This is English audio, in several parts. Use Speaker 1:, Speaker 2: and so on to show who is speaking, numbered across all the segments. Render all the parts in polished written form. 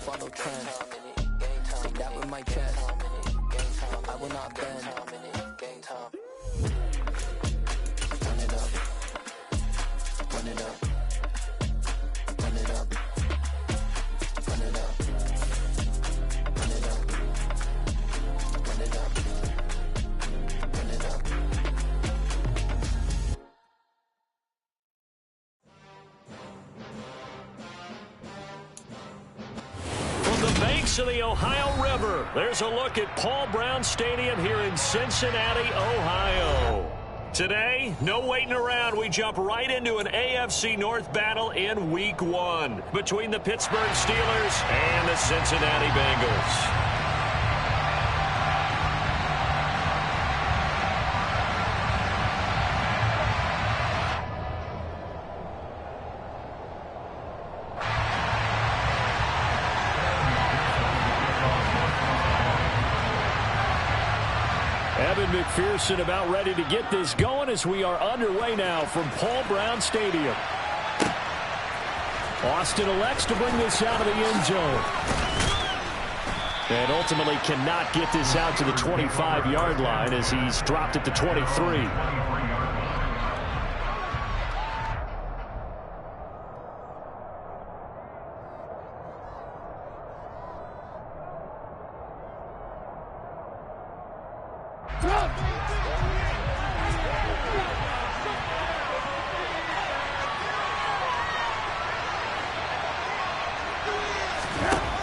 Speaker 1: follow trend. Take that with my chest. I will not bend. Run it up. Run it up. Run it up. Run it up. Run it up. Run it up. Run it up.
Speaker 2: From the banks of the Ohio River, there's a look at Paul Brown Stadium here in Cincinnati, Ohio. Today, no waiting around. We jump right into an AFC North battle in Week 1 between the Pittsburgh Steelers and the Cincinnati Bengals. Evan McPherson about ready to get this going as we are underway now from Paul Brown Stadium. Austin elects to bring this out of the end zone. And ultimately cannot get this out to the 25-yard line as he's dropped at the 23.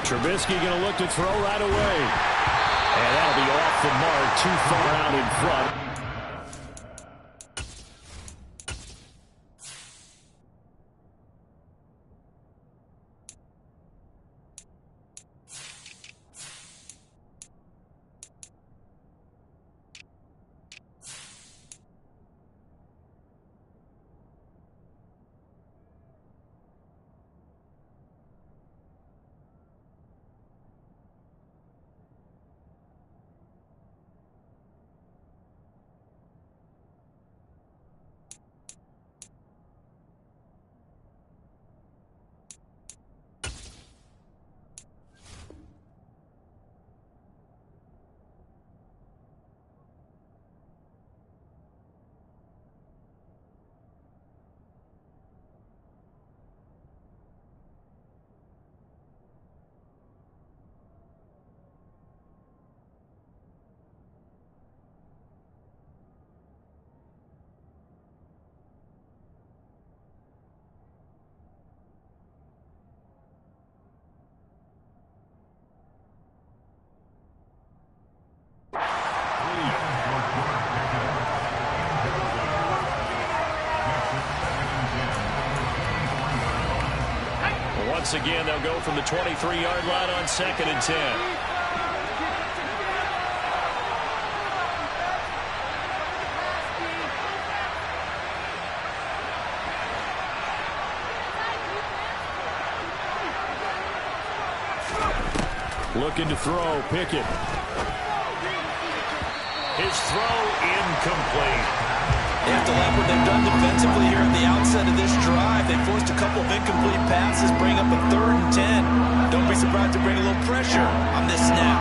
Speaker 2: Trubisky going to look to throw right away. And that'll be off the mark, too far out in front. Once again, they'll go from the 23-yard line on 2nd and 10. Looking to throw, Pickett. His throw incomplete.
Speaker 3: They have to like what they've done defensively here at the outset of this drive. They forced a couple of incomplete passes, bring up a 3rd and 10. Don't be surprised to bring a little pressure on this snap.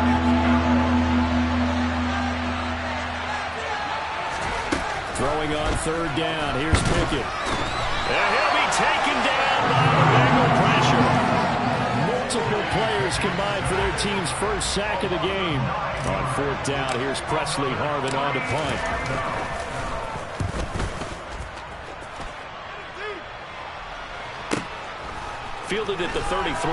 Speaker 2: Throwing on 3rd down. Here's Pickett. And he'll be taken down by the Bengal pressure. Multiple players combined for their team's first sack of the game. On 4th down, here's Presley Harvin on to punt. Fielded at the 33.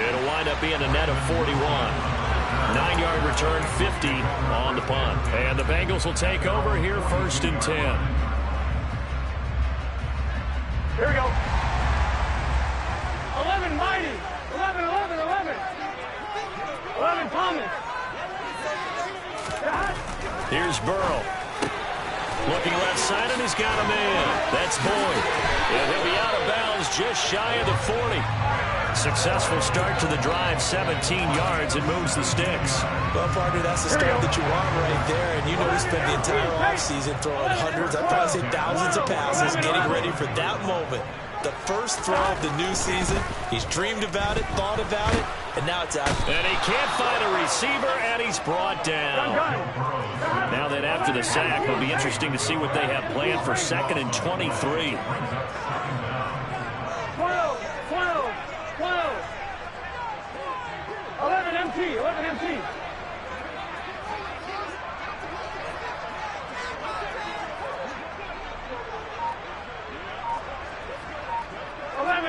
Speaker 2: It'll wind up being a net of 41. 9-yard return, 50 on the punt. And the Bengals will take over here 1st and 10.
Speaker 4: Here we go. 11 Mighty. 11, 11, 11. 11 Thomas.
Speaker 2: Here's Burrow. Looking left side, and he's got a man. That's Boyd. And he'll be out of bounds just shy of the 40. Successful start to the drive, 17 yards, and moves the sticks.
Speaker 3: Well, partner, that's the start that you want right there. And you know he spent the entire offseason throwing hundreds, I'd probably say thousands of passes, getting ready for that moment. The first throw of the new season. He's dreamed about it, thought about it, and now it's out.
Speaker 2: And he can't find a receiver, and he's brought down. Now that after the sack, it'll be interesting to see what they have planned for 2nd and 23.
Speaker 4: 11 MT, 11 MT.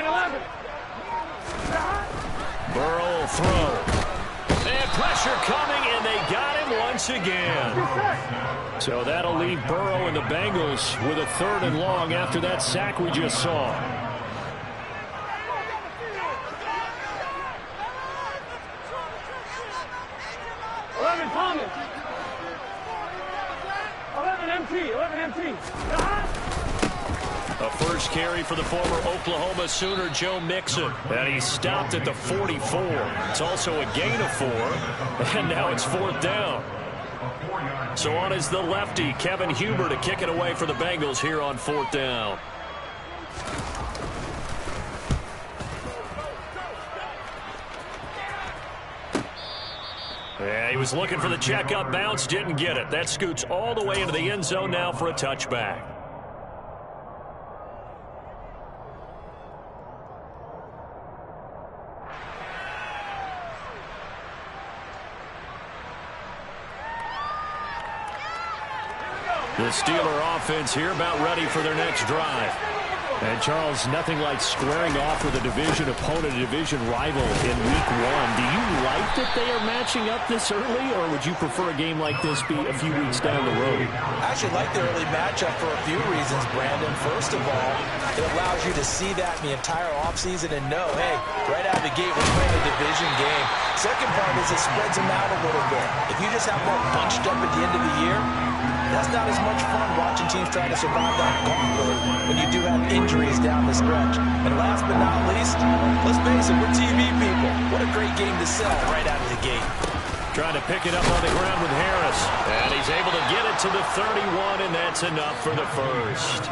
Speaker 4: 11.
Speaker 2: Burrow will throw. And pressure coming, and they got him once again. So that'll leave Burrow and the Bengals with a 3rd and long after that sack we just saw.
Speaker 4: Thomas. 11 MT.
Speaker 2: A first carry for the former Oklahoma Sooner, Joe Mixon. And he stopped at the 44. It's also a gain of 4. And now it's 4th down. So on is the lefty, Kevin Huber, to kick it away for the Bengals here on 4th down. Yeah, he was looking for the check-up bounce, didn't get it. That scoots all the way into the end zone now for a touchback. The Steeler offense here about ready for their next drive. And, Charles, nothing like squaring off with a division opponent, a division rival in Week 1. Do you like that they are matching up this early, or would you prefer a game like this be a few weeks down the road?
Speaker 3: I actually like the early matchup for a few reasons, Brandon. First of all, it allows you to see that in the entire offseason and know, hey, right out of the gate, we're playing a division game. Second part is it spreads them out a little bit. If you just have them bunched up at the end of the year, that's not as much fun watching teams trying to survive that gauntlet when you do have injuries down the stretch. And last but not least, let's face it, we're TV people. What a great game to sell right out of the gate.
Speaker 2: Trying to pick it up on the ground with Harris. And he's able to get it to the 31, and that's enough for the first.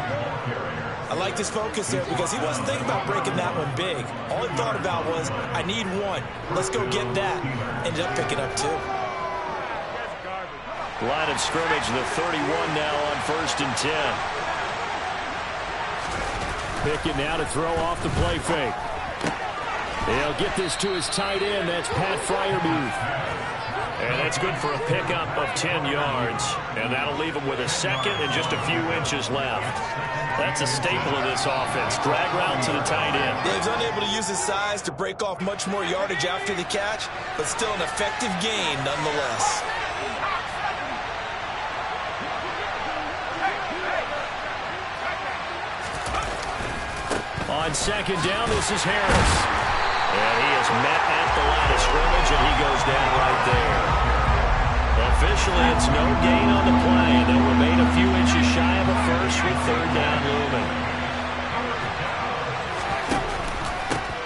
Speaker 3: I liked his focus there because he wasn't thinking about breaking that one big. All he thought about was, I need one. Let's go get that. Ended up picking up 2.
Speaker 2: Line of scrimmage, the 31 now on 1st and 10. Pickett now to throw off the play fake. He'll get this to his tight end. That's Pat Freiermuth. And that's good for a pickup of 10 yards. And that'll leave him with a 2nd and just a few inches left. That's a staple of this offense. Drag route to the tight end.
Speaker 3: Yeah, he's unable to use his size to break off much more yardage after the catch, but still an effective gain nonetheless.
Speaker 2: On 2nd down, this is Harris. And he is met at the line of scrimmage, and he goes down right there. Officially, it's no gain on the play, and they'll remain a few inches shy of a first with 3rd down looming.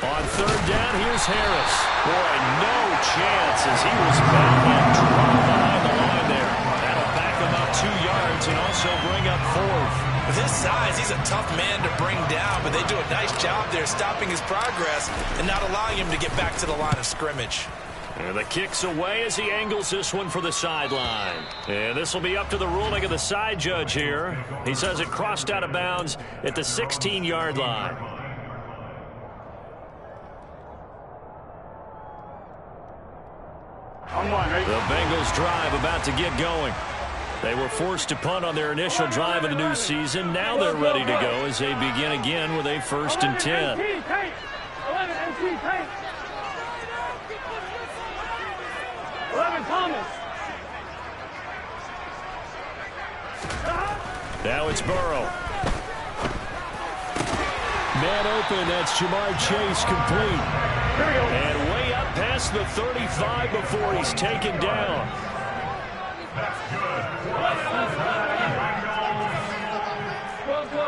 Speaker 2: On 3rd down, here's Harris. Boy, no chance as he was bound and dropped behind the line there. That'll back him up 2 yards and also bring up 4th.
Speaker 3: With his size, he's a tough man to bring down, but they do a nice job there stopping his progress and not allowing him to get back to the line of scrimmage.
Speaker 2: And the kick's away as he angles this one for the sideline. And this will be up to the ruling of the side judge here. He says it crossed out of bounds at the 16-yard line. The Bengals drive about to get going. They were forced to punt on their initial drive of the new season. Now they're ready to go as they begin again with a 1st and 10.
Speaker 4: 11 Thomas.
Speaker 2: Now it's Burrow. Man open, that's Jamar Chase complete. And way up past the 35 before he's taken down.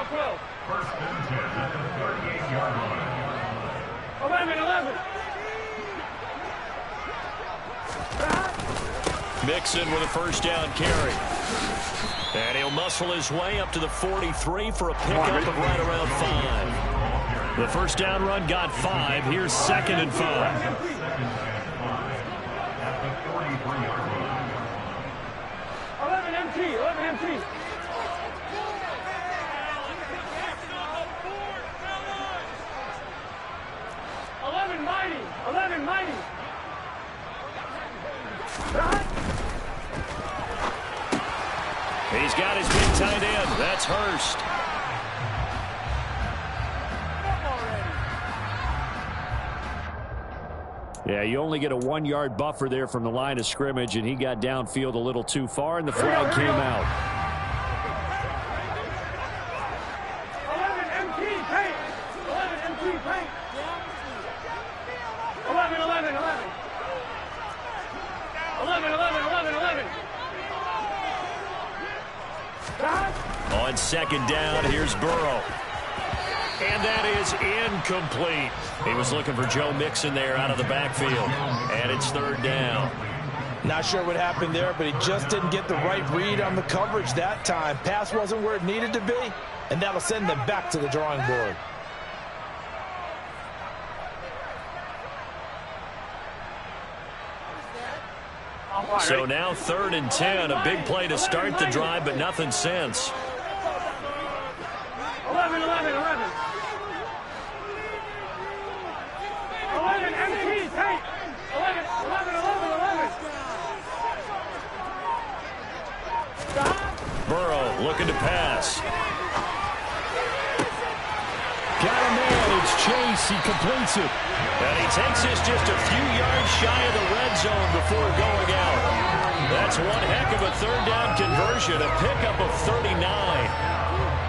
Speaker 4: 12.
Speaker 5: 1st and 10 at the 38-yard line.
Speaker 4: 11.
Speaker 2: Mixon with a first down carry. And he'll muscle his way up to the 43 for a pickup of right around 5. The first down run got 5. Here's 2nd and 5.
Speaker 4: 11 MT. 11 mighty. 11 mighty.
Speaker 2: He's got his big tight end. That's Hurst. Yeah, you only get a 1-yard buffer there from the line of scrimmage, and he got downfield a little too far, and the flag came out.
Speaker 4: 11 MT paint. 11 MT paint. 11. 11.
Speaker 2: On 2nd down, here's Burrow. And that is incomplete. He was looking for Joe Mixon there out of the backfield. And it's 3rd down.
Speaker 3: Not sure what happened there, but he just didn't get the right read on the coverage that time. Pass wasn't where it needed to be, and that'll send them back to the drawing board.
Speaker 2: So now 3rd and 10. A big play to start the drive, but nothing since.
Speaker 4: 11 MT paint. 11.
Speaker 2: Burrow looking to pass. Got a man. It's Chase. He completes it. And he takes this just a few yards shy of the red zone before going out. That's one heck of a 3rd down conversion, a pickup of 39.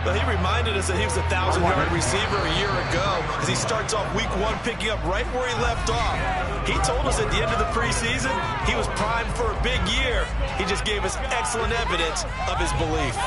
Speaker 3: Well, he reminded us that he was a 1,000-yard receiver a year ago as he starts off week 1 picking up right where he left off. He told us at the end of the preseason he was primed for a big year. He just gave us excellent evidence of his belief.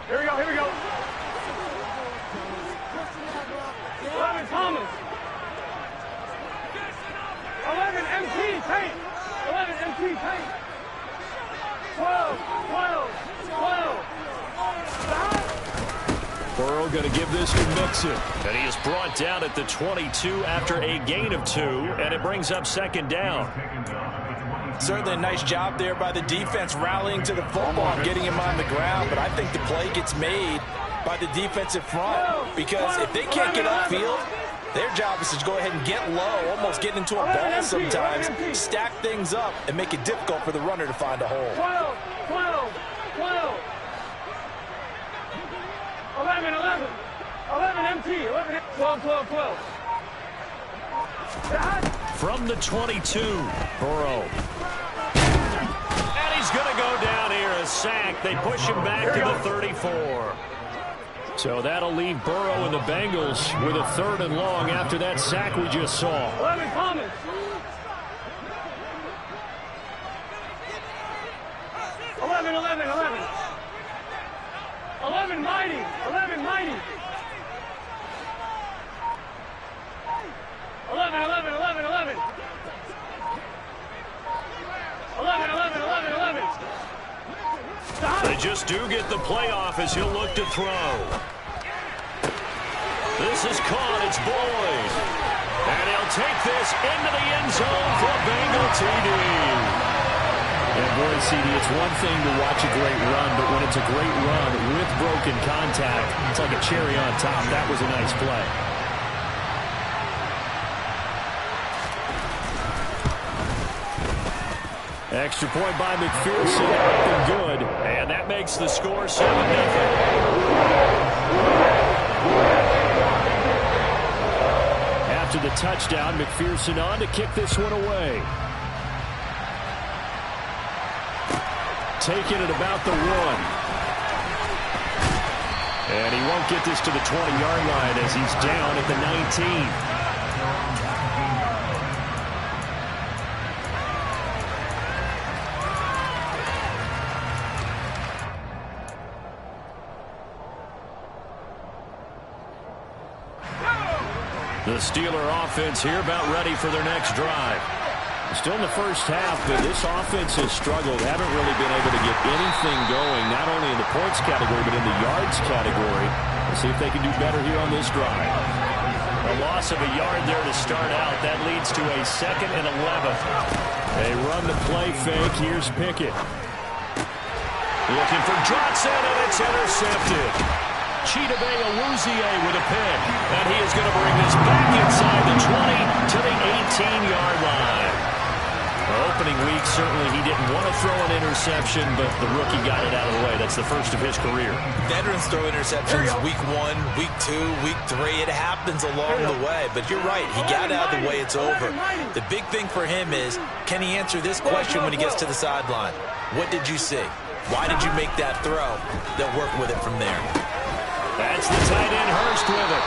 Speaker 4: Here we go. 11 Thomas. 11 MT paint. 11 MT paint. 12.
Speaker 2: Burrow going to give this to Mixon. And he is brought down at the 22 after a gain of 2, and it brings up 2nd down.
Speaker 3: Certainly a nice job there by the defense rallying to the football and getting him on the ground, but I think the play gets made by the defensive front because if they can't get upfield, their job is to go ahead and get low, almost get into a ball sometimes, stack things up, and make it difficult for the runner to find a hole.
Speaker 4: 12. 11 MT. 12.
Speaker 2: From the 22, Burrow. And he's going to go down here, a sack. They push him back to the 34. So that'll leave Burrow and the Bengals with a 3rd and long after that sack we just saw.
Speaker 4: 11 Thomas. 11 mighty. 11 mighty. 11. 11.
Speaker 2: They just do get the playoff as he'll look to throw. This is caught. It's Boyd. And he'll take this into the end zone for a Bengal TD.
Speaker 5: And boy, CD, it's one thing to watch a great run, but when it's a great run with broken contact, it's like a cherry on top. That was a nice play.
Speaker 2: Extra point by McPherson, up and good. And that makes the score 7-0. After the touchdown, McPherson on to kick this one away. Taken at about the 1.
Speaker 5: And he won't get this to the 20-yard line as he's down at the 19. The Steeler offense here about ready for their next drive. Still in the first half, but this offense has struggled. Haven't really been able to get anything going, not only in the points category, but in the yards category. Let's see if they can do better here on this drive.
Speaker 2: A loss of a yard there to start out. That leads to a 2nd and 11.
Speaker 5: They run the play fake. Here's Pickett.
Speaker 2: Looking for Johnson, and it's intercepted. Chidobe Awuzie with a pick. And he is going to bring this back inside the 20 to the 18-yard line. Opening week, certainly he didn't want to throw an interception, but the rookie got it out of the way. That's the first of his career.
Speaker 3: Veterans throw interceptions week 1, week 2, week 3. It happens along the way. But you're right. He got out of the way. It's over. The big thing for him is, can he answer this question when he gets to the sideline? What did you see? Why did you make that throw? They'll work with it from there.
Speaker 2: That's the tight end, Hurst, with it.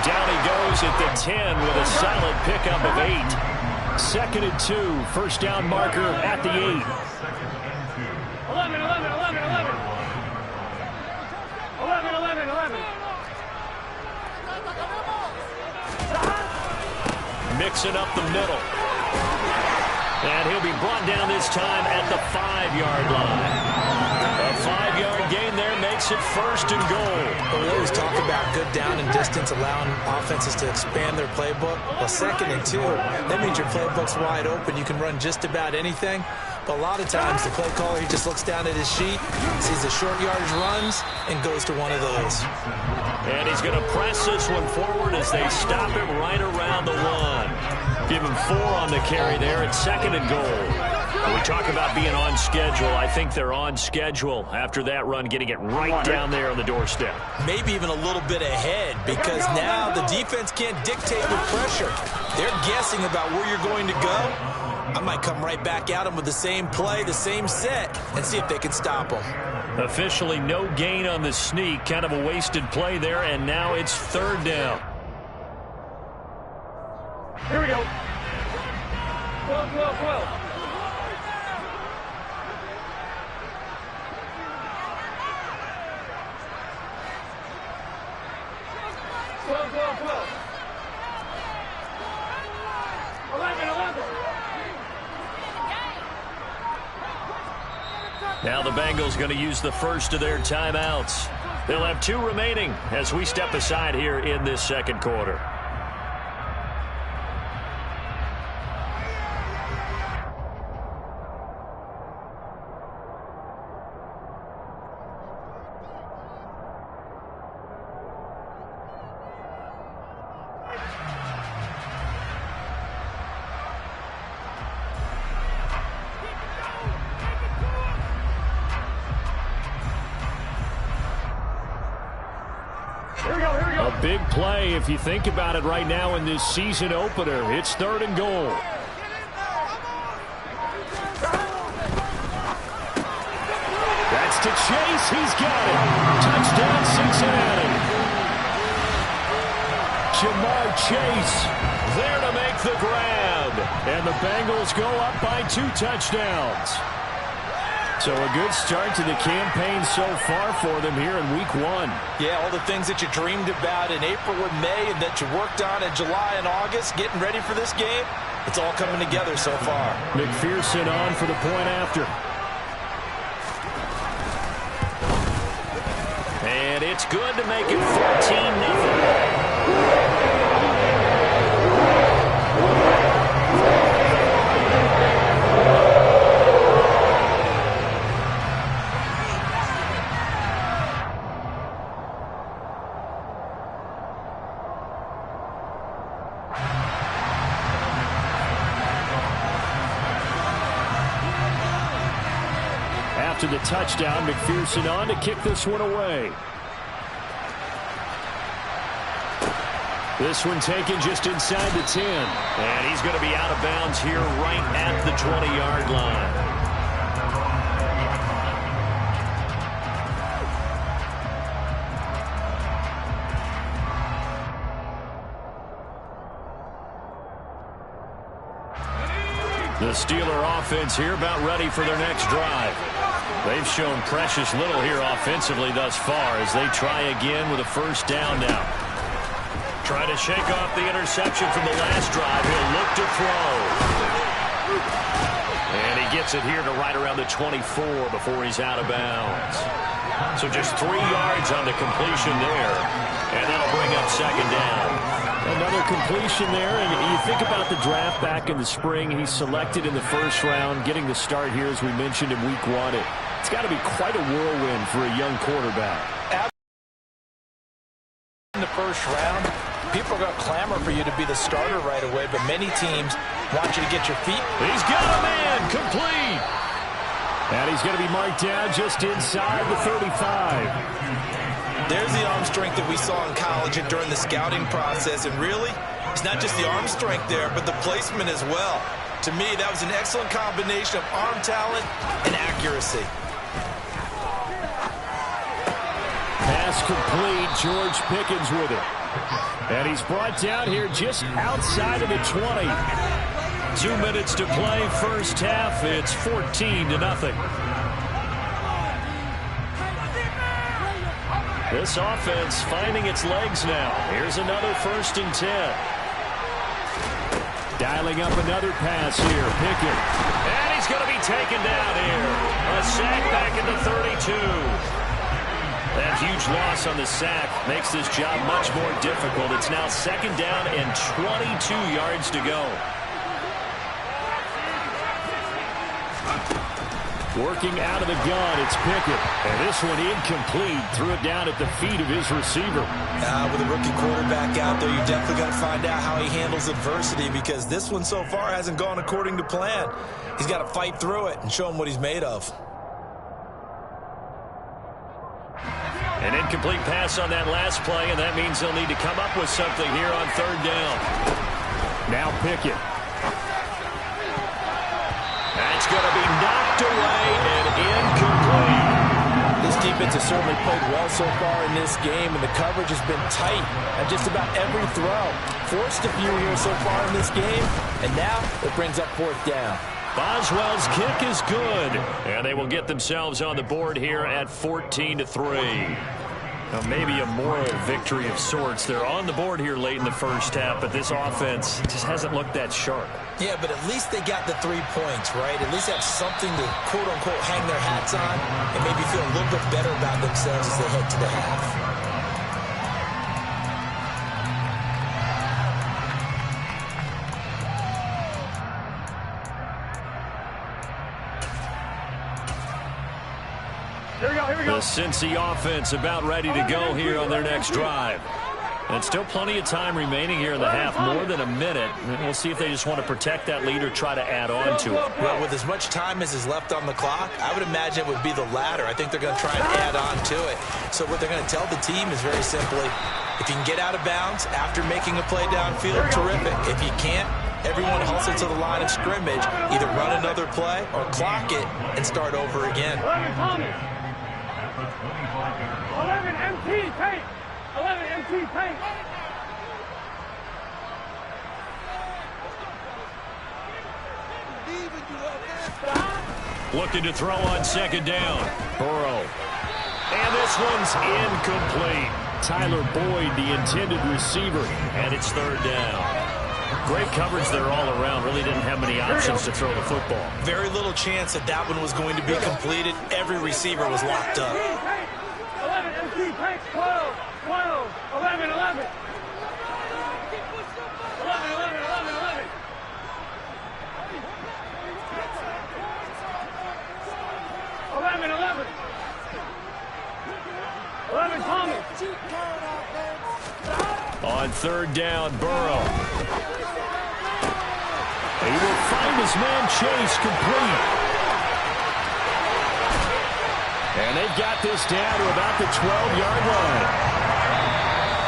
Speaker 2: Down he goes at the 10 with a solid pickup of 8.
Speaker 5: 2nd and 2. First down marker at the 8.
Speaker 4: 11, 11, 11, 11. 11, 11, 11.
Speaker 2: Mixing up the middle. And he'll be brought down this time at the 5-yard line. A 5-yard gain there makes it 1st and goal.
Speaker 3: We always talk about good down and distance, allowing offenses to expand their playbook. Well, 2nd and 2, that means your playbook's wide open. You can run just about anything. But a lot of times, the play caller, he just looks down at his sheet, sees the short yardage runs, and goes to one of those.
Speaker 2: And he's going to press this one forward as they stop him right around the 1. Give him 4 on the carry there at 2nd and goal. When we talk about being on schedule, I think they're on schedule after that run, getting it right down there on the doorstep.
Speaker 3: Maybe even a little bit ahead, because now the defense can't dictate with pressure. They're guessing about where you're going to go. I might come right back at them with the same play, the same set, and see if they can stop them.
Speaker 2: Officially no gain on the sneak. Kind of a wasted play there, and now it's 3rd down.
Speaker 4: Here we go. 12, 12, 12. 12, 12, 12. 11, 11.
Speaker 2: Now the Bengals going to use the first of their timeouts. They'll have 2 remaining as we step aside here in this 2nd quarter.
Speaker 5: A big play if you think about it right now in this season opener. It's 3rd and goal. That's to Chase. He's got it. Touchdown, Cincinnati. Jamar Chase
Speaker 2: There to make the grab.
Speaker 5: And the Bengals go up by 2 touchdowns. So a good start to the campaign so far for them here in week 1.
Speaker 3: Yeah, all the things that you dreamed about in April and May and that you worked on in July and August, getting ready for this game, it's all coming together so far.
Speaker 5: McPherson on for the point after.
Speaker 2: And it's good to make it 14-0.
Speaker 5: After the touchdown, McPherson on to kick this one away. This one taken just inside the 10.
Speaker 2: And he's going to be out of bounds here right at the 20-yard line. The Steeler offense here about ready for their next drive. They've shown precious little here offensively thus far as they try again with a first down now. Trying to shake off the interception from the last drive. He'll look to throw. And he gets it here to right around the 24 before he's out of bounds. So just 3 yards on the completion there. And that'll bring up second down.
Speaker 5: Another completion there, and you think about the draft back in the spring. He's selected in the first round, getting the start here, as we mentioned, in week 1. It's got to be quite a whirlwind for a young quarterback.
Speaker 3: In the first round, people are going to clamor for you to be the starter right away, but many teams want you to get your feet.
Speaker 2: He's got a man, complete.
Speaker 5: And he's going to be marked down just inside the 35.
Speaker 3: There's the arm strength that we saw in college and during the scouting process. And really, it's not just the arm strength there, but the placement as well. To me, that was an excellent combination of arm talent and accuracy.
Speaker 5: Pass complete. George Pickens with it. And he's brought down here just outside of the 20.
Speaker 2: 2 minutes to play, first half. It's 14-0. This offense finding its legs now. Here's another 1st and 10.
Speaker 5: Dialing up another pass here. Pickett.
Speaker 2: And he's going to be taken down here. A sack back at the 32. That huge loss on the sack makes this job much more difficult. It's now second down and 22 yards to go.
Speaker 5: Working out of the gun, it's Pickett. And this one incomplete. Threw it down at the feet of his receiver.
Speaker 3: With a rookie quarterback out there, you definitely got to find out how he handles adversity, because this one so far hasn't gone according to plan. He's got to fight through it and show him what he's made of.
Speaker 2: An incomplete pass on that last play, and that means they'll need to come up with something here on third down.
Speaker 5: Now Pickett.
Speaker 2: That's going to be knocked away and incomplete.
Speaker 3: This defense has certainly played well so far in this game, and the coverage has been tight at just about every throw. Forced a few here so far in this game, and now it brings up fourth down.
Speaker 2: Boswell's kick is good, and they will get themselves on the board here at 14-3. Now, maybe a moral victory of sorts. They're on the board here late in the first half, but this offense just hasn't looked that sharp.
Speaker 3: Yeah, but at least they got the 3 points, right? At least have something to, quote-unquote, hang their hats on and maybe feel a little bit better about themselves as they head to the half.
Speaker 2: The Cincy offense about ready to go here on their next drive. And still plenty of time remaining here in the half, more than a minute. And we'll see if they just want to protect that lead or try to add on to it.
Speaker 3: Well, with as much time as is left on the clock, I would imagine it would be the latter. I think they're going to try and add on to it. So what they're going to tell the team is very simply, if you can get out of bounds after making a play downfield, terrific. If you can't, everyone hustle to the line of scrimmage, either run another play or clock it and start over again.
Speaker 4: 11 MT paint. 11 MT paint.
Speaker 2: Looking to throw on second down. Burrow. And this one's incomplete.
Speaker 5: Tyler Boyd, the intended receiver.
Speaker 2: And it's third down. Great coverage there all around. Really didn't have many options to throw the football.
Speaker 3: Very little chance that that one was going to be completed. Every receiver was locked up.
Speaker 4: 11 MT paint. 12, 12, 11, 11. 11, 11, 11, 11. 11, 11. 11, Thomas.
Speaker 2: On third down, Burrow.
Speaker 5: He will find his man Chase complete. And they've got this down to about the 12-yard line.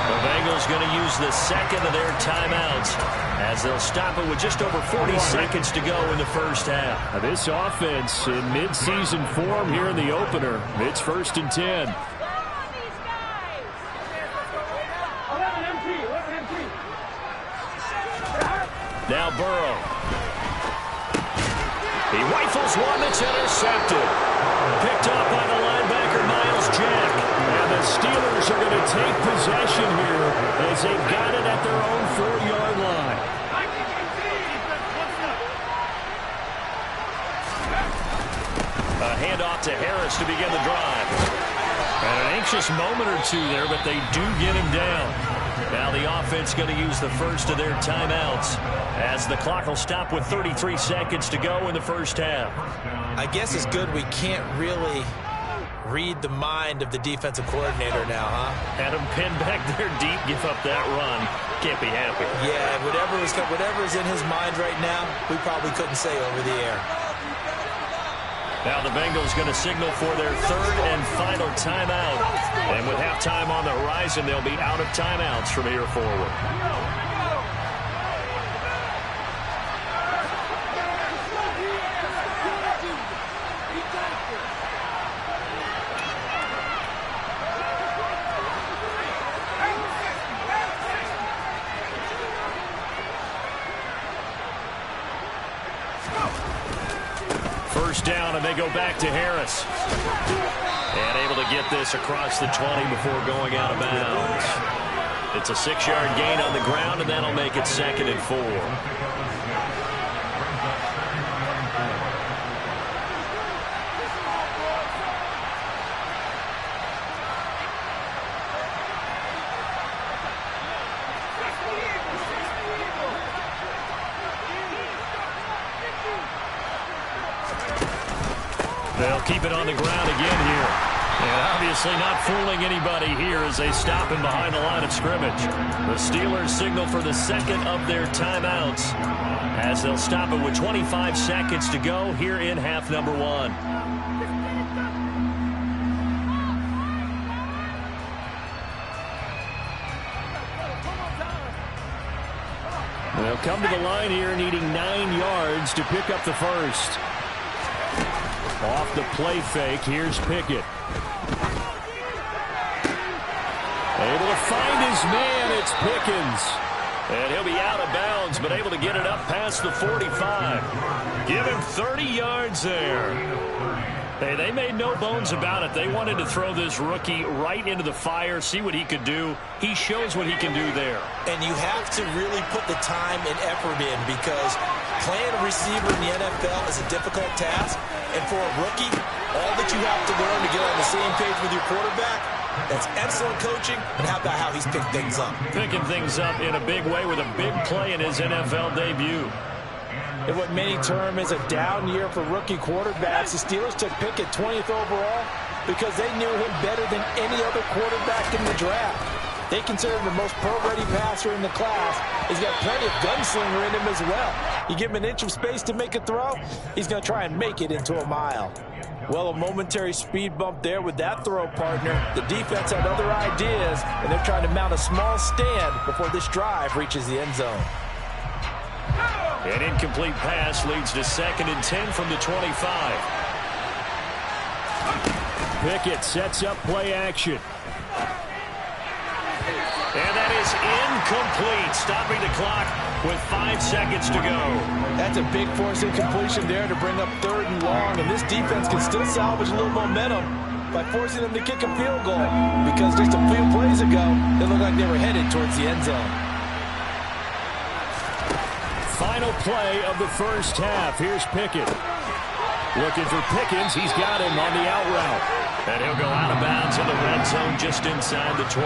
Speaker 2: The Bengals going to use the second of their timeouts as they'll stop it with just over 40 seconds to go in the first half.
Speaker 5: Now this offense in mid-season form here in the opener. It's 1st and 10.
Speaker 2: Now Burrow. rifles one that's intercepted. Picked up by the linebacker, Miles Jack. And the Steelers are going to take possession here as they've got it at their own 4-yard line. A handoff to Harris to begin the drive. And an anxious moment or two there, but they do get him down. Now the offense going to use the first of their timeouts as the clock will stop with 33 seconds to go in the first half.
Speaker 3: I guess it's good we can't really read the mind of the defensive coordinator now, huh?
Speaker 2: Had him pinned back there deep, give up that run. Can't be happy.
Speaker 3: Yeah, whatever is in his mind right now, we probably couldn't say over the air.
Speaker 2: Now the Bengals going to signal for their third and final timeout. And with halftime on the horizon, they'll be out of timeouts from here forward. First down, and they go back to Harris. And able to get this across the 20 before going out of bounds. It's a 6-yard gain on the ground, and that'll make it 2nd and 4. They'll keep it on the ground again here. And obviously not fooling anybody here as they stop him behind the line of scrimmage. The Steelers signal for the second of their timeouts as they'll stop it with 25 seconds to go here in half number 1. They'll come to the line here needing 9 yards to pick up the first. Off the play fake, here's Pickett. Able to find his man, it's Pickens. And he'll be out of bounds, but able to get it up past the 45. Give him 30 yards there. Hey, they made no bones about it. They wanted to throw this rookie right into the fire, see what he could do. He shows what he can do there.
Speaker 3: And you have to really put the time and effort in because playing a receiver in the NFL is a difficult task. And for a rookie, all that you have to learn to get on the same page with your quarterback, that's excellent coaching. And how about how he's picked things up?
Speaker 2: Picking things up in a big way with a big play in his NFL debut.
Speaker 3: In what many term is a down year for rookie quarterbacks, the Steelers took Pickett 20th overall because they knew him better than any other quarterback in the draft. They consider him the most pro-ready passer in the class. He's got plenty of gunslinger in him as well. You give him an inch of space to make a throw, he's going to try and make it into a mile. Well, a momentary speed bump there with that throw partner. The defense had other ideas, and they're trying to mount a small stand before this drive reaches the end zone.
Speaker 2: An incomplete pass leads to 2nd and 10 from the 25. Pickett sets up play action. And that is incomplete, stopping the clock with 5 seconds to go.
Speaker 3: That's a big force incompletion there to bring up 3rd and long, and this defense can still salvage a little momentum by forcing them to kick a field goal because just a few plays ago, they looked like they were headed towards the end zone.
Speaker 2: Final play of the first half. Here's Pickett. Looking for Pickens. He's got him on the out route. And he'll go out of bounds in the red zone just inside the 20.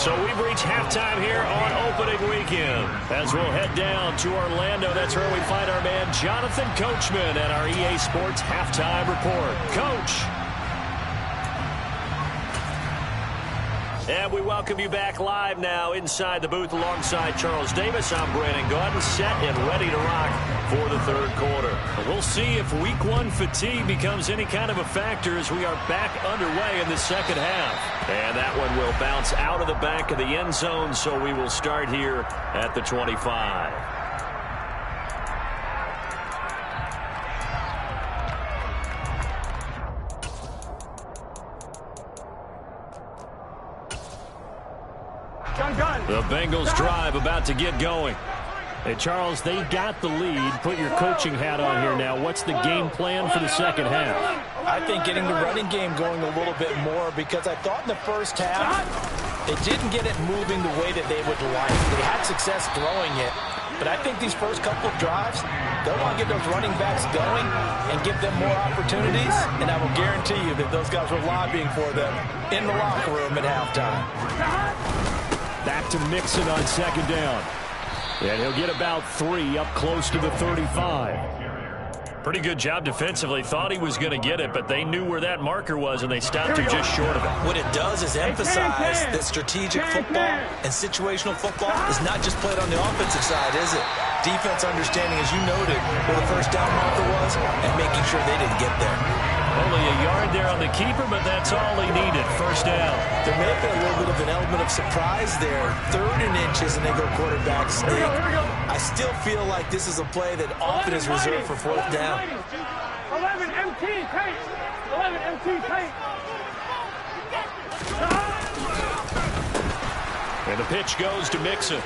Speaker 2: So we've reached halftime here on opening weekend. As we'll head down to Orlando, that's where we find our man Jonathan Coachman at our EA Sports Halftime Report. Coach. And we welcome you back live now inside the booth alongside Charles Davis. I'm Brandon Gordon, set and ready to rock for the third quarter. We'll see if week 1 fatigue becomes any kind of a factor as we are back underway in the second half. And that one will bounce out of the back of the end zone, so we will start here at the 25. The Bengals drive about to get going.
Speaker 5: Hey, Charles, they got the lead. Put your coaching hat on here now. What's the game plan for the second half?
Speaker 3: I think getting the running game going a little bit more, because I thought in the first half they didn't get it moving the way that they would like. They had success throwing it, but I think these first couple of drives, they'll want to get those running backs going and give them more opportunities, and I will guarantee you that those guys were lobbying for them in the locker room at halftime.
Speaker 5: Back to Mixon on second down. And he'll get about 3 up close to the 35.
Speaker 2: Pretty good job defensively. Thought he was going to get it, but they knew where that marker was, and they stopped him just short of it.
Speaker 3: What it does is emphasize that strategic football and situational football is not just played on the offensive side, is it? Defense understanding, as you noted, where the first down marker was and making sure they didn't get there.
Speaker 2: Only a yard there on the keeper, but that's all he needed. First down.
Speaker 3: There may have been a little bit of an element of surprise there. 3rd and inches, and they go quarterback sneak. I still feel like this is a play that often is reserved for 4th down.
Speaker 4: 11 MT paint. 11 MT paint.
Speaker 2: And the pitch goes to Mixon.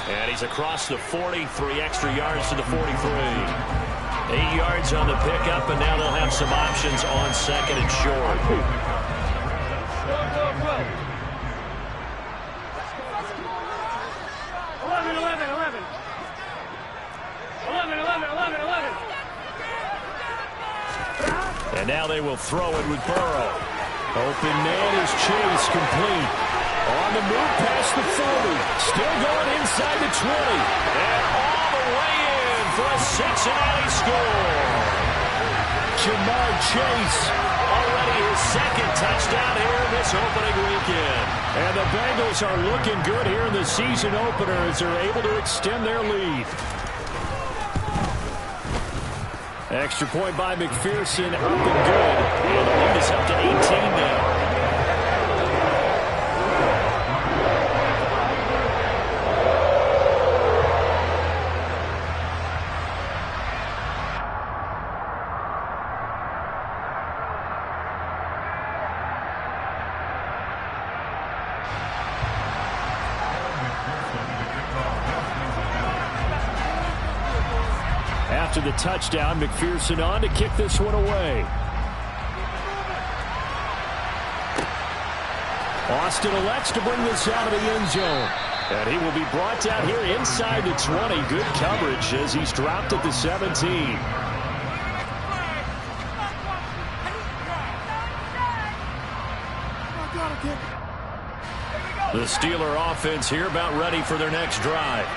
Speaker 2: And he's across the 40, 3 extra yards to the 43. 8 yards on the pickup, and now they'll have some options on second and short.
Speaker 4: 11.
Speaker 2: And now they will throw it with Burrow. Open man is Chase, complete. On the move past the 40. Still going inside the 20. And all the way in for a Cincinnati score. Jamar Chase, already his 2nd touchdown here in this opening weekend. And the Bengals are looking good here in the season opener as they're able to extend their lead. Extra point by McPherson, up and good. And the lead is up to 18 now. After the touchdown, McPherson on to kick this one away. Austin elects to bring this out of the end zone. And he will be brought down here inside the 20. Good coverage as he's dropped at the 17. The Steeler offense here about ready for their next drive.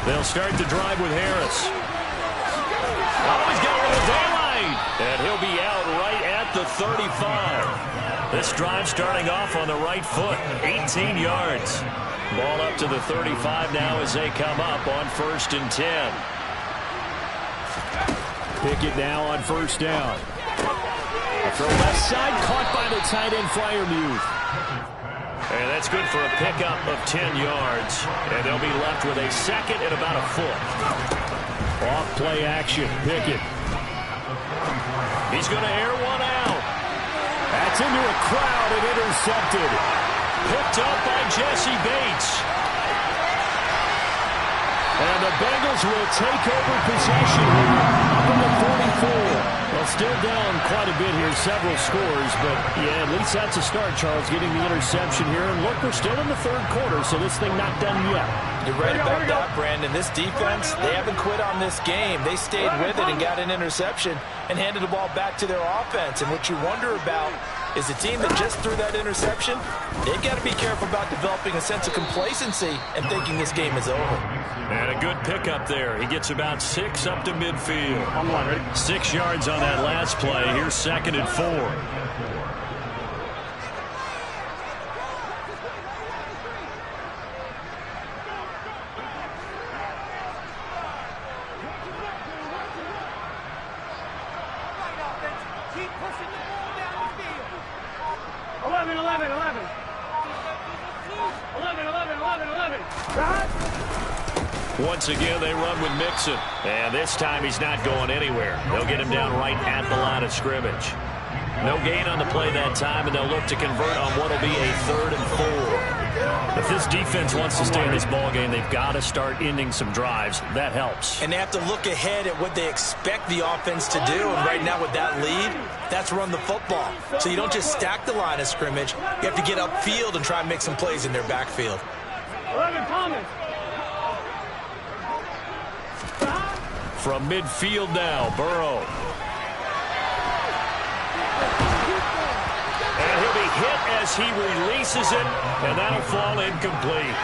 Speaker 2: They'll start the drive with Harris. Oh, he's got rid of daylight. And he'll be out right at the 35. This drive starting off on the right foot. 18 yards. Ball up to the 35 now as they come up on 1st and 10. Pickett now on 1st down. A throw left side, caught by the tight end Freiermuth. And that's good for a pickup of 10 yards. And they'll be left with a 2nd and about a foot. Off play action, Pickett. He's going to air one out. That's into a crowd and intercepted. Picked up by Jesse Bates. And the Bengals will take over possession up in the 44. Well, still down quite a bit here, several scores, but yeah, at least that's a start, Charles, getting the interception here. And look, we're still in the 3rd quarter, so this thing not done yet.
Speaker 3: You're right about that, Brandon. This defense, they haven't quit on this game. They stayed with it and got an interception and handed the ball back to their offense. And what you wonder about is a team that just threw that interception, they've got to be careful about developing a sense of complacency and thinking this game is over.
Speaker 2: And a good pickup there. He gets about 6 up to midfield. 6 yards on that last play. Here's 2nd and 4. Once again, they run with Mixon. And this time he's not going anywhere. They'll get him down right at the line of scrimmage. No gain on the play that time, and they'll look to convert on what will be a 3rd and 4. If this defense wants to stay in this ballgame, they've got to start ending some drives. That helps.
Speaker 3: And they have to look ahead at what they expect the offense to do. And right now with that lead, that's run the football. So you don't just stack the line of scrimmage. You have to get upfield and try and make some plays in their backfield.
Speaker 4: 11 Thomas.
Speaker 2: From midfield now, Burrow. And he'll be hit as he releases it, and that'll fall incomplete.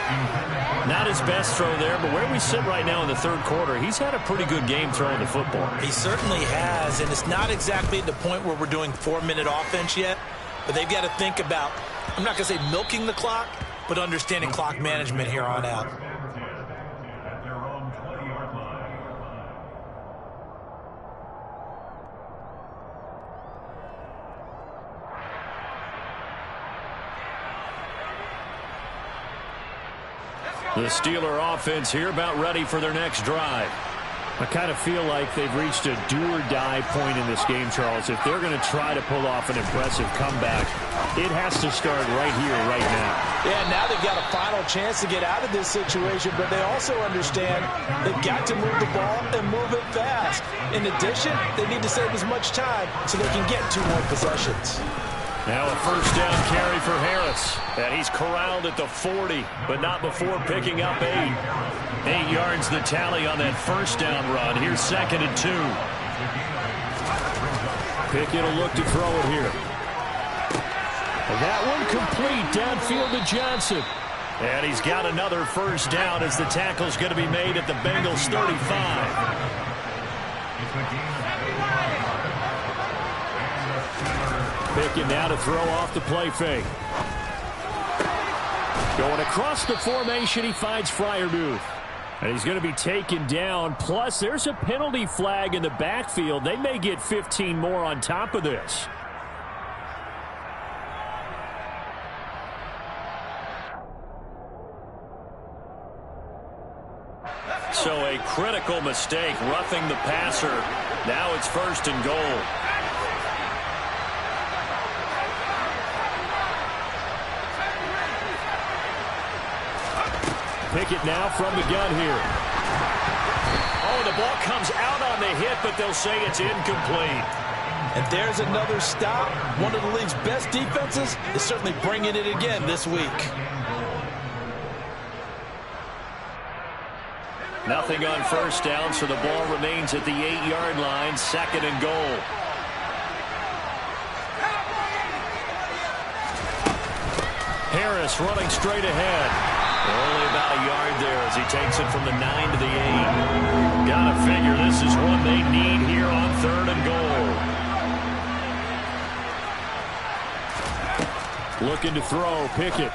Speaker 2: Not his best throw there, but where we sit right now in the 3rd quarter, he's had a pretty good game throwing the football.
Speaker 3: He certainly has, and it's not exactly at the point where we're doing 4-minute offense yet, but they've got to think about, I'm not going to say milking the clock, but understanding clock management here on out.
Speaker 2: The Steeler offense here about ready for their next drive.
Speaker 5: I kind of feel like they've reached a do-or-die point in this game, Charles. If they're going to try to pull off an impressive comeback, it has to start right here, right now.
Speaker 3: Yeah, now they've got a final chance to get out of this situation, but they also understand they've got to move the ball and move it fast. In addition, they need to save as much time so they can get 2 more possessions.
Speaker 2: Now a 1st down carry for Harris. And he's corralled at the 40, but not before picking up 8. 8 yards the tally on that 1st down run. Here's 2nd and 2.
Speaker 5: Pickett will look to throw it here. And that one complete downfield to Johnson.
Speaker 2: And he's got another 1st down as the tackle's going to be made at the Bengals 35.
Speaker 5: Pickett now to throw off the play fake. Going across the formation, he finds Freiermuth. And he's going to be taken down. Plus, there's a penalty flag in the backfield. They may get 15 more on top of this.
Speaker 2: So a critical mistake, roughing the passer. Now it's 1st and goal.
Speaker 5: Pickett now from the gun here.
Speaker 2: Oh, the ball comes out on the hit, but they'll say it's incomplete.
Speaker 3: And there's another stop. One of the league's best defenses is certainly bringing it again this week.
Speaker 2: Nothing on 1st down, so the ball remains at the 8-yard line, 2nd and goal. Harris running straight ahead. Only about a yard there as he takes it from the 9 to the 8. Gotta figure this is one they need here on 3rd and
Speaker 5: goal. Looking to throw, Pickett.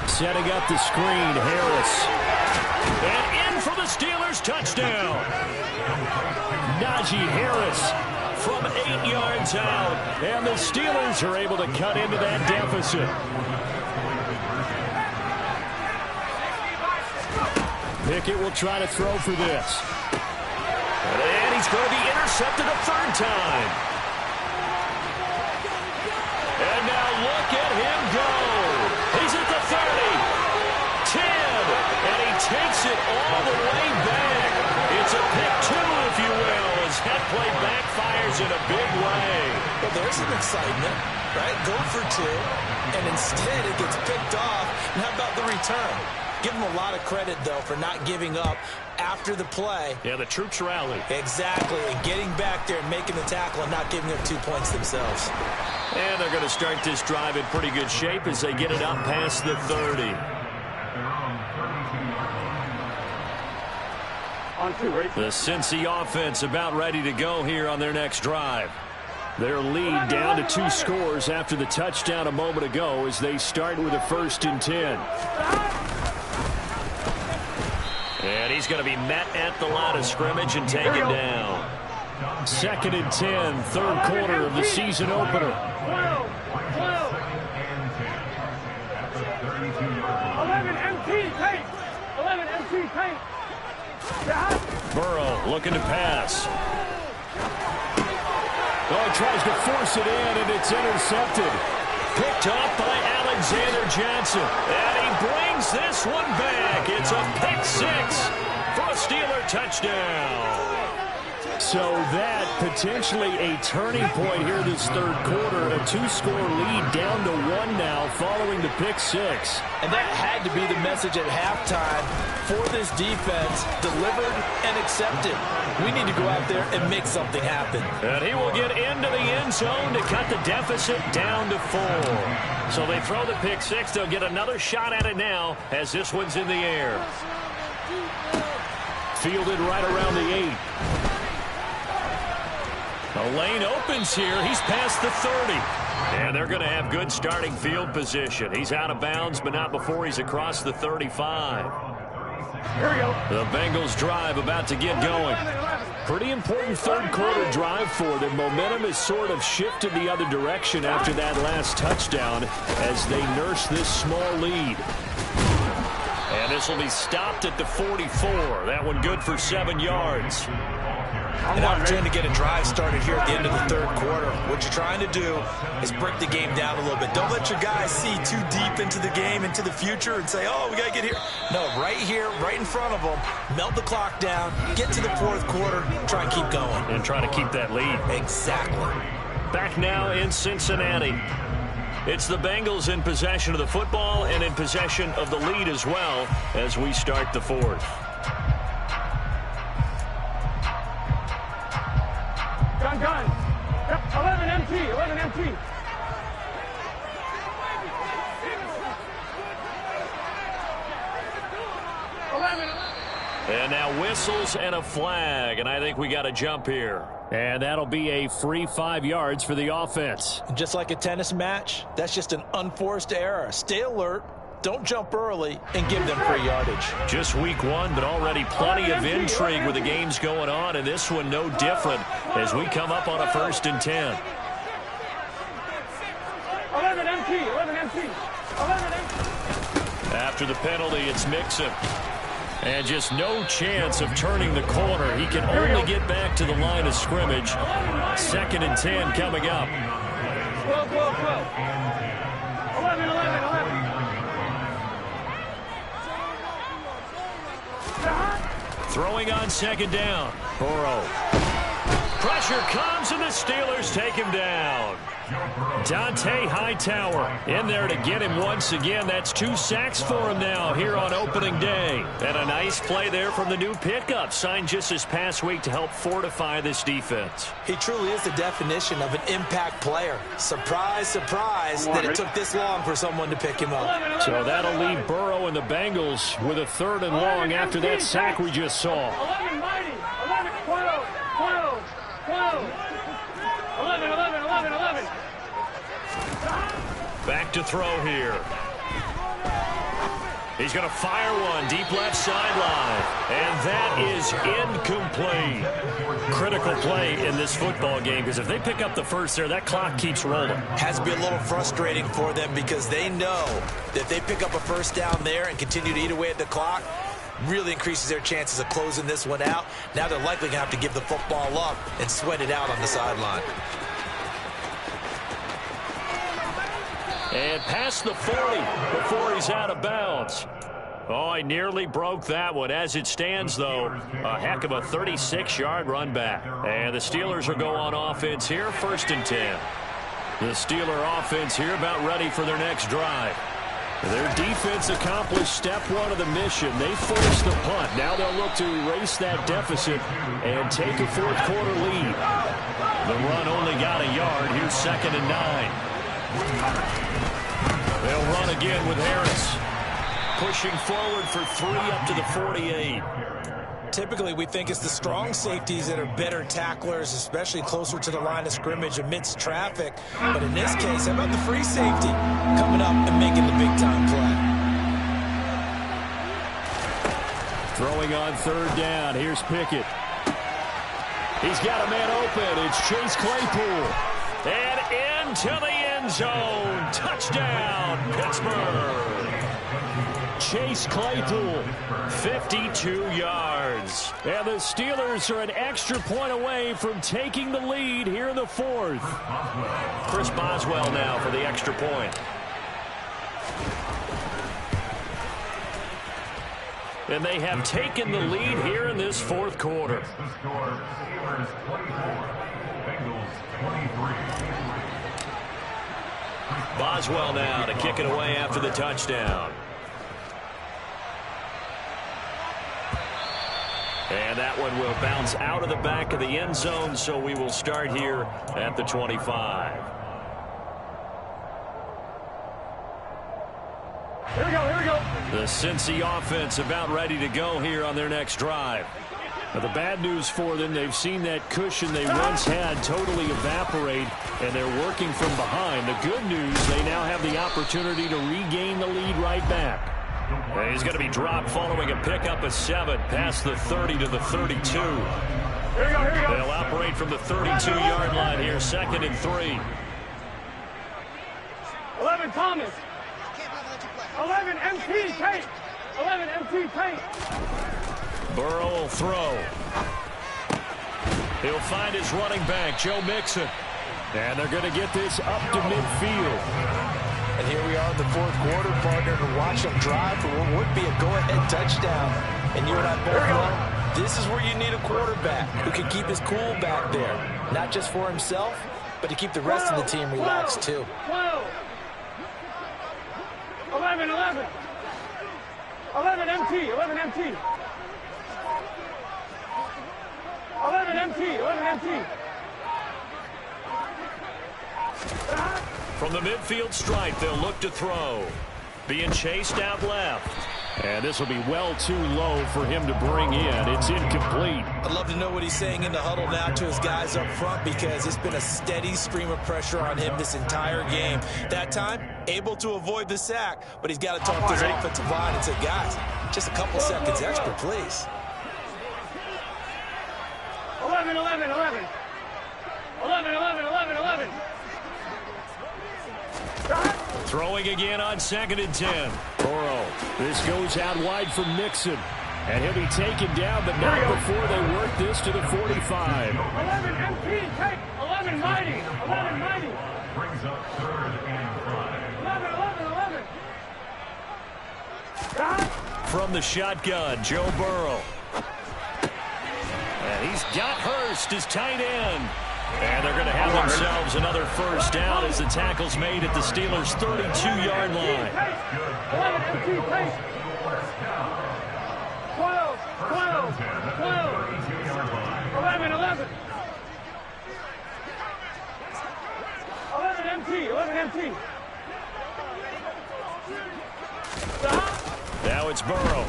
Speaker 5: Setting up the screen, Harris.
Speaker 2: And in for the Steelers, touchdown.
Speaker 5: Najee Harris
Speaker 2: from 8 yards out.
Speaker 5: And the Steelers are able to cut into that deficit. Pickett will try to throw for this.
Speaker 2: And he's going to be intercepted a 3rd time. And now look at him go. He's at the 30, 10, and he takes it all the way back. It's a pick 2, if you will, as that play backfires in a big way.
Speaker 3: Well, there's some excitement, right? Go for 2, and instead it gets picked off. And how about the return? Give him a lot of credit, though, for not giving up after the play.
Speaker 2: Yeah, the troops rally.
Speaker 3: Exactly, and getting back there and making the tackle and not giving up 2 points themselves.
Speaker 2: And they're going to start this drive in pretty good shape as they get it up past the 30. The Cincy offense about ready to go here on their next drive.
Speaker 5: Their lead down to 2 scores after the touchdown a moment ago as they start with a 1st and 10.
Speaker 2: And he's going to be met at the line of scrimmage and taken down.
Speaker 5: 2nd and 10, 3rd quarter of the season opener.
Speaker 4: 11 MT tape. 11 MT tape.
Speaker 2: Burrow looking to pass.
Speaker 5: Oh, he tries to force it in, and it's intercepted.
Speaker 2: Picked off by Alexander Johnson. And he brings this one back. It's a pick six for a Steeler touchdown.
Speaker 5: So that potentially a turning point here this third quarter. A 2-score lead down to 1 now following the pick six.
Speaker 3: And that had to be the message at halftime for this defense. Delivered and accepted. We need to go out there and make something happen.
Speaker 2: And he will get into the end zone to cut the deficit down to 4. So they throw the pick six. They'll get another shot at it now as this one's in the air.
Speaker 5: Fielded right around the 8.
Speaker 2: The lane opens here. He's past the 30. And they're going to have good starting field position. He's out of bounds, but not before he's across the 35.
Speaker 4: Here we go.
Speaker 2: The Bengals drive about to get going.
Speaker 5: Pretty important third quarter drive for them. Momentum has sort of shifted the other direction after that last touchdown as they nurse this small lead.
Speaker 2: And this will be stopped at the 44. That one good for 7 yards.
Speaker 3: An opportunity to get a drive started here at the end of the third quarter. What you're trying to do is break the game down a little bit. Don't let your guys see too deep into the game, into the future, and say, oh, we got to get here. No, right here, right in front of them, melt the clock down, get to the fourth quarter, try and keep going.
Speaker 2: And try to keep that lead.
Speaker 3: Exactly.
Speaker 2: Back now in Cincinnati. It's the Bengals in possession of the football and in possession of the lead as well as we start the fourth.
Speaker 4: Gun. Yep, 11 MT, 11 MT.
Speaker 2: And now whistles and a flag, and I think we got a jump here.
Speaker 5: And that'll be a free 5 yards for the offense.
Speaker 3: Just like a tennis match, that's just an unforced error. Stay alert. Don't jump early and give them free yardage.
Speaker 2: Just week 1, but already plenty of intrigue with the games going on, and this one no different as we come up on a 1st and 10.
Speaker 4: 11 MT, 11 MT, 11 MT.
Speaker 2: After the penalty, it's Mixon. And just no chance of turning the corner. He can only get back to the line of scrimmage. 2nd and 10 coming up.
Speaker 4: 12, 12, 12. 11, 11, 11.
Speaker 2: Throwing on 2nd down. Burrow. Pressure comes, and the Steelers take him down. Dante Hightower in there to get him once again. That's 2 sacks for him now here on opening day. And a nice play there from the new pickup, signed just this past week to help fortify this defense.
Speaker 3: He truly is the definition of an impact player. Surprise, surprise that it took this long for someone to pick him up.
Speaker 5: So that'll leave Burrow and the Bengals with a 3rd and long after that sack we just saw.
Speaker 4: 11 mighty, 11, 12, 12, 12. 11, 11, 11, 11.
Speaker 2: Back to throw here. He's going to fire one deep left sideline. And that is incomplete. Critical play in this football game, because if they pick up the first there, that clock keeps rolling.
Speaker 3: Has to be a little frustrating for them because they know that if they pick up a first down there and continue to eat away at the clock, really increases their chances of closing this one out. Now they're likely going to have to give the football up and sweat it out on the sideline.
Speaker 2: And past the 40 before he's out of bounds. Oh, he nearly broke that one. As it stands, though, a heck of a 36-yard run back. And the Steelers will go on offense here, 1st and 10. The Steeler offense here about ready for their next drive. Their defense accomplished step 1 of the mission. They forced the punt. Now they'll look to erase that deficit and take a 4th quarter lead. The run only got a yard. Here's 2nd and 9. They'll run again with Harris. Pushing forward for 3 up to the 48.
Speaker 3: Typically, we think it's the strong safeties that are better tacklers, especially closer to the line of scrimmage amidst traffic. But in this case, how about the free safety coming up and making the big-time play?
Speaker 5: Throwing on 3rd down. Here's Pickett. He's got a man open. It's Chase Claypool.
Speaker 2: And into the end zone. Touchdown, Pittsburgh. Chase Claypool, 52 yards. And the Steelers are an extra point away from taking the lead here in the fourth. Chris Boswell now for the extra point. And they have taken the lead here in this fourth quarter. Boswell now to kick it away after the touchdown. And that one will bounce out of the back of the end zone, so we will start here at the 25.
Speaker 4: Here we go, here we go.
Speaker 2: The Cincy offense about ready to go here on their next drive. Now, the bad news for them, they've seen that cushion they once had totally evaporate, and they're working from behind. The good news, they now have the opportunity to regain the lead right back. And he's going to be dropped following a pickup of 7 past the 30 to the 32.
Speaker 4: Here we go, here we go.
Speaker 2: They'll operate from the 32-yard line here, 2nd and 3.
Speaker 4: 11 Thomas. 11 MT Tate. 11 MT Tate.
Speaker 2: Burrow will throw. He'll find his running back, Joe Mixon. And they're going to get this up to midfield.
Speaker 3: And here we are in the fourth quarter, partner, to watch them drive for what would be a go-ahead touchdown. And you and I both know this is where you need a quarterback who can keep his cool back there. Not just for himself, but to keep the rest of the team relaxed, too.
Speaker 4: 12. 11, 11. 11 MT, 11 MT. 11 MT, 11 MT.
Speaker 2: From the midfield stripe, they'll look to throw. Being chased out left. And this will be well too low for him to bring in. It's incomplete.
Speaker 3: I'd love to know what he's saying in the huddle now to his guys up front, because it's been a steady stream of pressure on him this entire game. That time, able to avoid the sack, but he's got to talk to his offensive line and say, guys, just a couple seconds extra, please.
Speaker 4: 11, 11, 11. 11, 11, 11, 11.
Speaker 2: Throwing again on 2nd and 10. Burrow. This goes out wide for Mixon. And he'll be taken down, but not before they work this to the 45.
Speaker 4: 11 MT, take 11 mighty. 11 mighty.
Speaker 6: Brings up 3rd and 5.
Speaker 4: 11, 11, 11.
Speaker 2: From the shotgun, Joe Burrow. And he's got Hurst as tight end. And they're going to have themselves another first down as the tackle's made at the Steelers' 32-yard line.
Speaker 4: 11 MT, take 12, 12, 12. 11, 11. 11 MT, 11 MT.
Speaker 2: Now it's Burrow.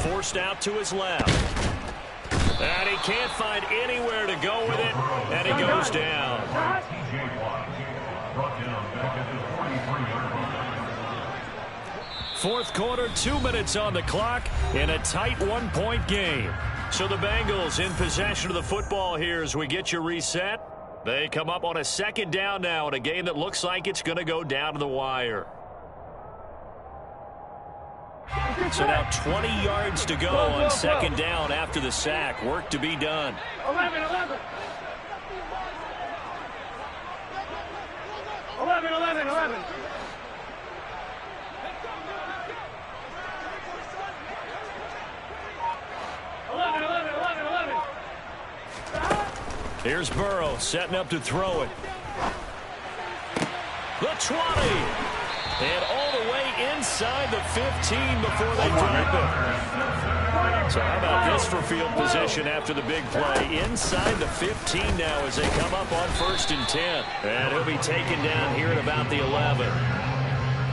Speaker 2: Forced out to his left. And he can't find anywhere to go with it, and he goes down. Fourth quarter, 2 minutes on the clock in a tight one-point game. So the Bengals in possession of the football here as we get you reset. They come up on a 2nd down now in a game that looks like it's going to go down to the wire. So now 20 yards to go on 2nd down after the sack. Work to be done.
Speaker 4: 11, 11. 11, 11, 11. 11, 11, 11, 11.
Speaker 2: Here's Burrow setting up to throw it. The 20. And all the way inside the 15 before they drop it. So how about this for field position after the big play? Inside the 15 now as they come up on 1st and 10. And he'll be taken down here at about the 11.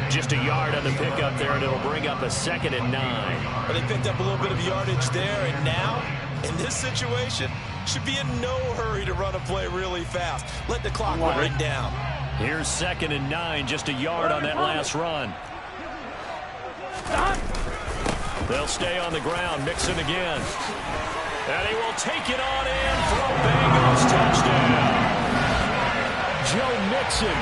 Speaker 2: Just a yard on the pickup there, and it'll bring up a 2nd and 9.
Speaker 3: But they picked up a little bit of yardage there, and now, in this situation, should be in no hurry to run a play really fast. Let the clock run down.
Speaker 2: Here's 2nd and 9, just a yard on that last run. They'll stay on the ground, Mixon again. And he will take it on in for a Bengals touchdown. Joe Mixon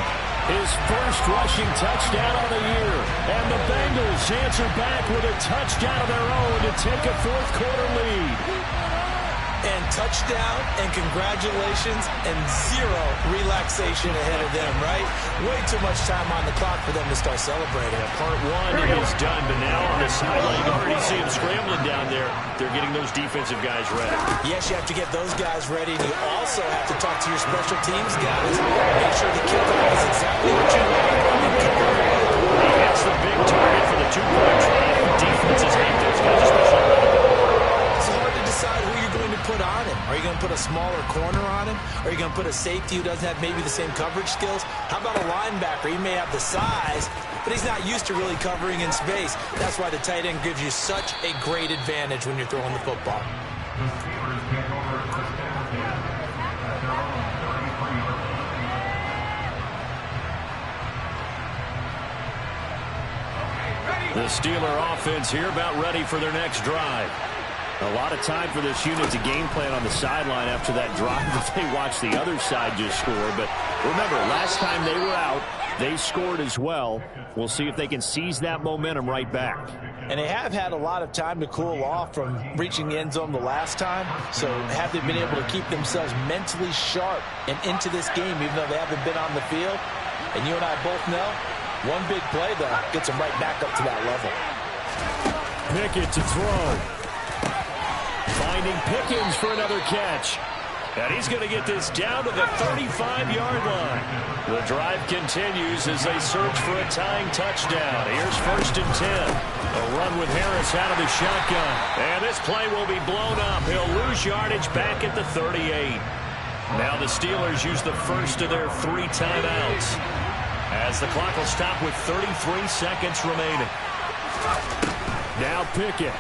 Speaker 2: His first rushing touchdown of the year. And the Bengals answer back with a touchdown of their own to take a fourth-quarter lead.
Speaker 3: And touchdown, and congratulations, and zero relaxation ahead of them, right? Way too much time on the clock for them to start celebrating.
Speaker 2: Part one is done, but now on the sideline, you already see them scrambling down there. They're getting those defensive guys ready.
Speaker 3: Yes, you have to get those guys ready, and you also have to talk to your special teams guys. Make sure the kickoff is exactly what you want and convert it.
Speaker 2: That's the big target for the two-point try. Defenses hate those guys, especially running the ball.
Speaker 3: It's hard to decide who you're going to put on him. Are you going to put a smaller corner on him? Are you going to put a safety who doesn't have maybe the same coverage skills? How about a linebacker? He may have the size, but he's not used to really covering in space. That's why the tight end gives you such a great advantage when you're throwing the football.
Speaker 2: The Steeler offense here about ready for their next drive. A lot of time for this unit to game plan on the sideline after that drive that they watched the other side just score. But remember, last time they were out, they scored as well. We'll see if they can seize that momentum right back.
Speaker 3: And they have had a lot of time to cool off from reaching the end zone the last time. So have they been able to keep themselves mentally sharp and into this game, even though they haven't been on the field? And you and I both know, one big play, though, gets them right back up to that level.
Speaker 2: Pickett to throw. Finding Pickens for another catch. And he's going to get this down to the 35-yard line. The drive continues as they search for a tying touchdown. Here's 1st and 10. A run with Harris out of the shotgun. And this play will be blown up. He'll lose yardage back at the 38. Now the Steelers use the first of their 3 timeouts, as the clock will stop with 33 seconds remaining. Now Pickett.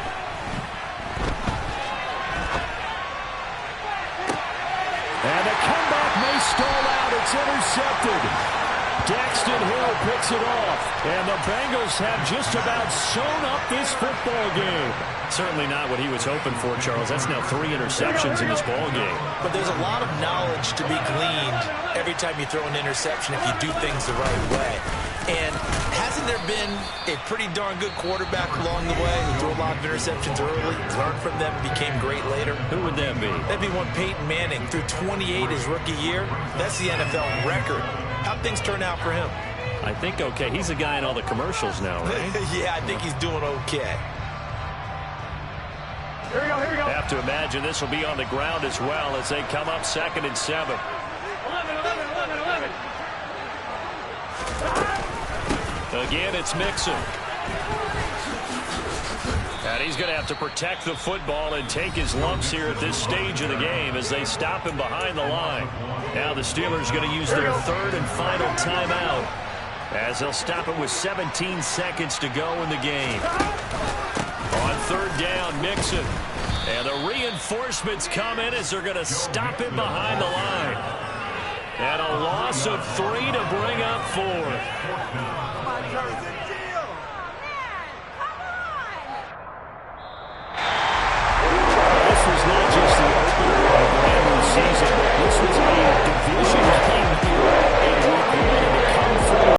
Speaker 2: And the comeback may stall out. It's intercepted. Daxton Hill picks it off. And the Bengals have just about sewn up this football game. Certainly not what he was hoping for, Charles. That's now 3 interceptions in this ball game.
Speaker 3: But there's a lot of knowledge to be gleaned every time you throw an interception if you do things the right way. And hasn't there been a pretty darn good quarterback along the way who threw a lot of interceptions early, learned from them, and became great later?
Speaker 2: Who would that be?
Speaker 3: That'd be one Peyton Manning. Threw 28 his rookie year. That's the NFL record. How'd things turn out for him?
Speaker 2: I think okay. He's a guy in all the commercials now, right?
Speaker 3: Yeah, I think he's doing okay.
Speaker 4: Here we go, here we go.
Speaker 2: Have to imagine this will be on the ground as well as they come up 2nd and 7.
Speaker 4: 11.
Speaker 2: Again, it's Mixon. And he's going to have to protect the football and take his lumps here at this stage of the game as they stop him behind the line. Now the Steelers going to use their 3rd and final timeout as they'll stop it with 17 seconds to go in the game. On 3rd down, Mixon. And the reinforcements come in as they're going to stop him behind the line. And a loss of 3 to bring up 4.